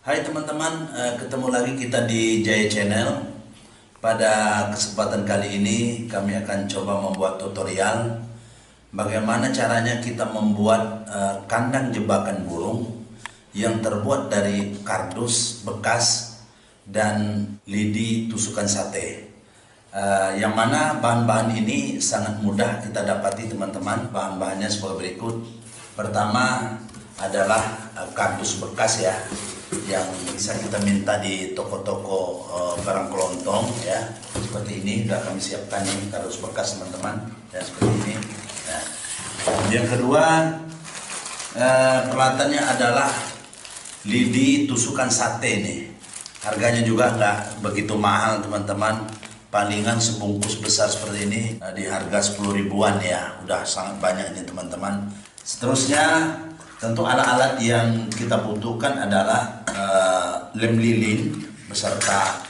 Hai teman-teman, ketemu lagi kita di Jaya Channel. Pada kesempatan kali ini kami akan coba membuat tutorial bagaimana caranya kita membuat kandang jebakan burung yang terbuat dari kardus bekas dan lidi tusukan sate. Yang mana bahan-bahan ini sangat mudah kita dapati teman-teman. Bahan-bahannya sebagai berikut. Pertama adalah kardus bekas ya, yang bisa kita minta di toko-toko barang kelontong ya, seperti ini. Sudah kami siapkan nih kardus bekas teman-teman ya, seperti ini ya. Yang kedua, peralatannya adalah lidi tusukan sate nih. Harganya juga nggak begitu mahal teman-teman, palingan sebungkus besar seperti ini di harga 10 ribuan ya, udah sangat banyak ini teman-teman. Seterusnya tentu alat-alat yang kita butuhkan adalah lem lilin beserta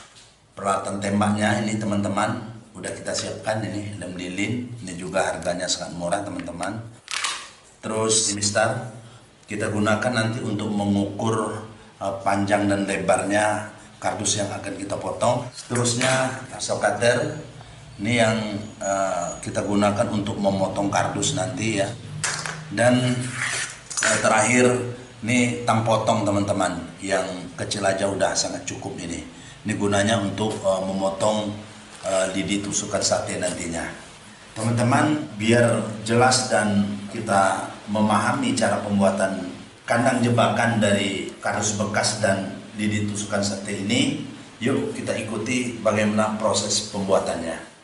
peralatan tembaknya ini teman-teman. Udah kita siapkan ini lem lilin, ini juga harganya sangat murah teman-teman. Terus mistar kita gunakan nanti untuk mengukur panjang dan lebarnya kardus yang akan kita potong. Seterusnya saw cutter, ini yang kita gunakan untuk memotong kardus nanti ya. Dan terakhir ini tang potong teman-teman, yang kecil aja udah sangat cukup ini. Ini gunanya untuk memotong lidi tusukan sate nantinya. Teman-teman, biar jelas dan kita memahami cara pembuatan kandang jebakan dari kardus bekas dan lidi tusukan sate ini, yuk kita ikuti bagaimana proses pembuatannya.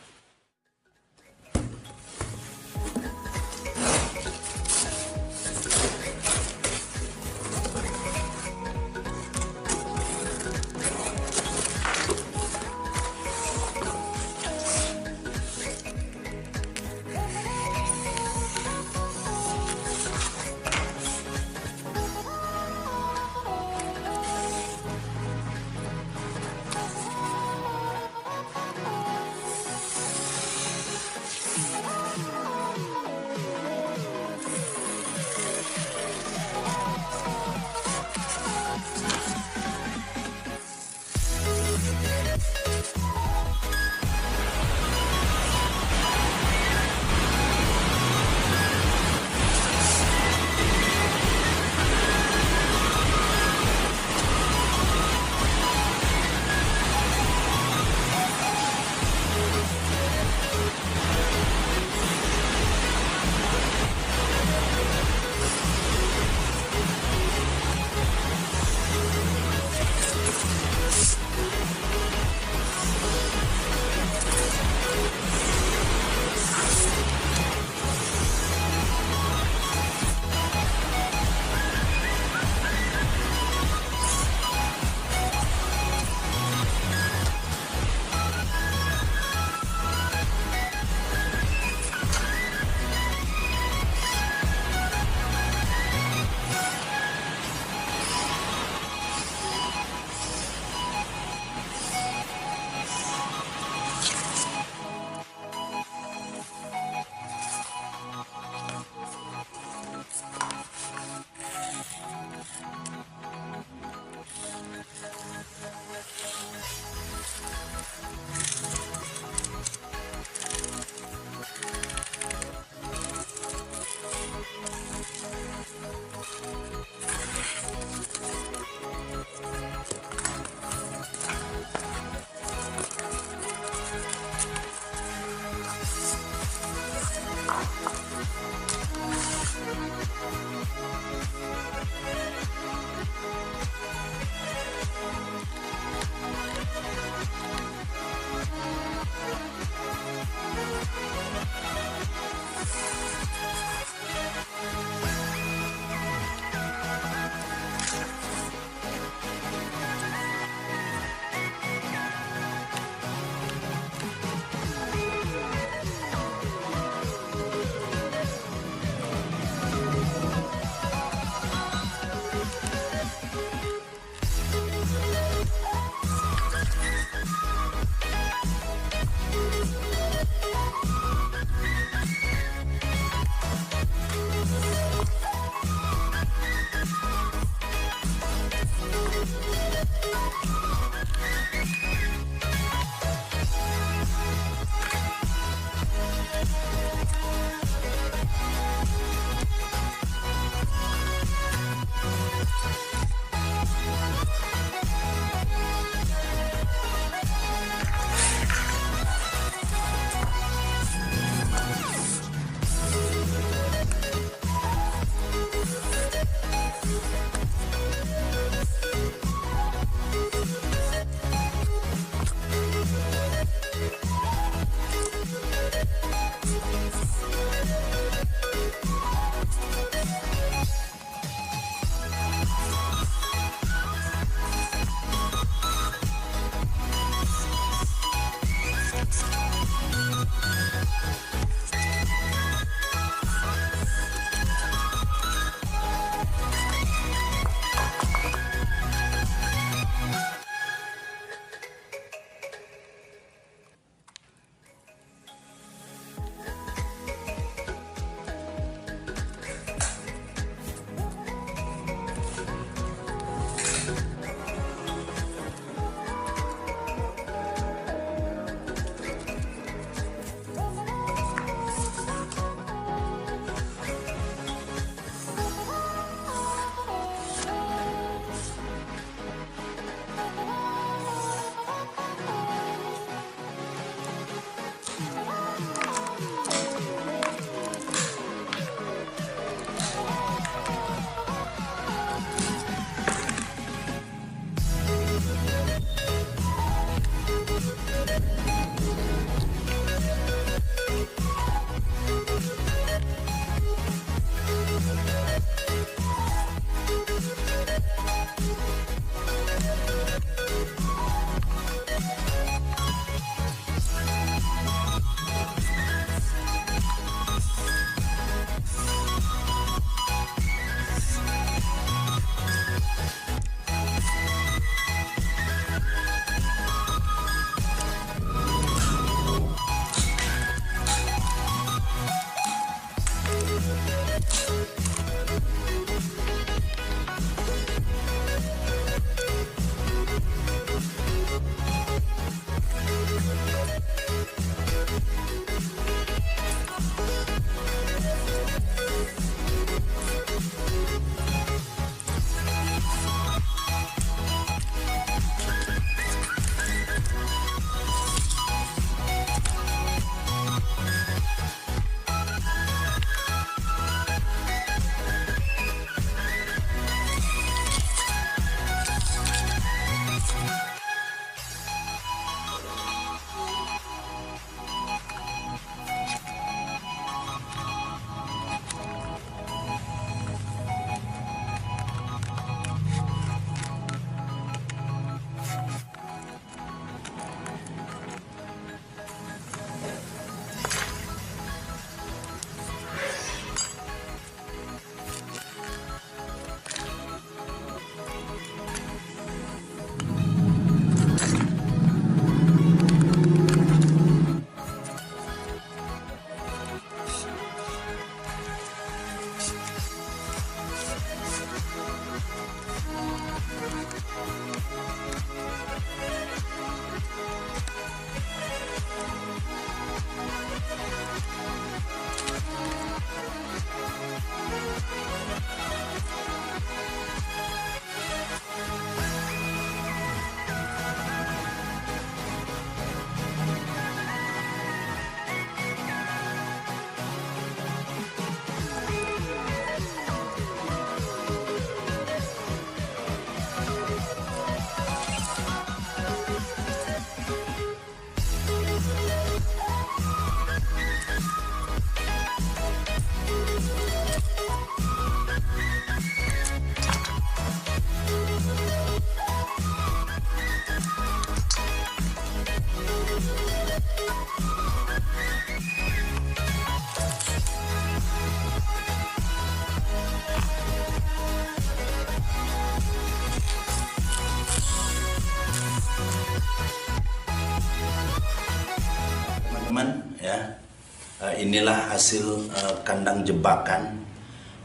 Inilah hasil kandang jebakan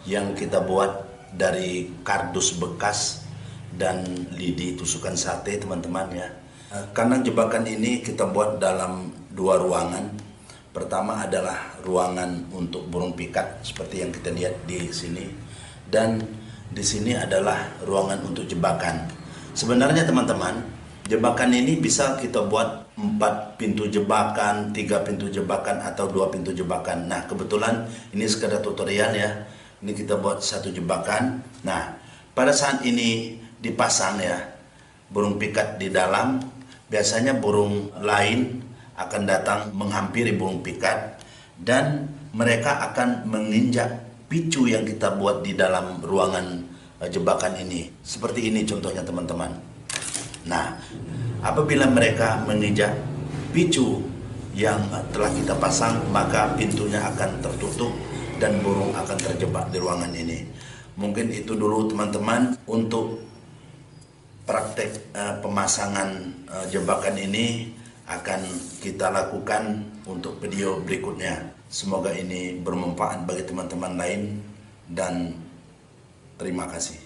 yang kita buat dari kardus bekas dan lidi tusukan sate, teman-teman ya. Kandang jebakan ini kita buat dalam 2 ruangan. Pertama adalah ruangan untuk burung pikat seperti yang kita lihat di sini, dan di sini adalah ruangan untuk jebakan. Sebenarnya teman-teman, jebakan ini bisa kita buat 4 pintu jebakan, 3 pintu jebakan, atau 2 pintu jebakan. Nah, kebetulan ini sekadar tutorial ya. Ini kita buat 1 jebakan. Nah, pada saat ini dipasang ya, burung pikat di dalam, biasanya burung lain akan datang menghampiri burung pikat dan mereka akan menginjak picu yang kita buat di dalam ruangan jebakan ini. Seperti ini contohnya teman-teman. Nah, apabila mereka menginjak picu yang telah kita pasang, maka pintunya akan tertutup dan burung akan terjebak di ruangan ini. Mungkin itu dulu teman-teman untuk praktek pemasangan jebakan ini akan kita lakukan untuk video berikutnya. Semoga ini bermanfaat bagi teman-teman lain dan terima kasih.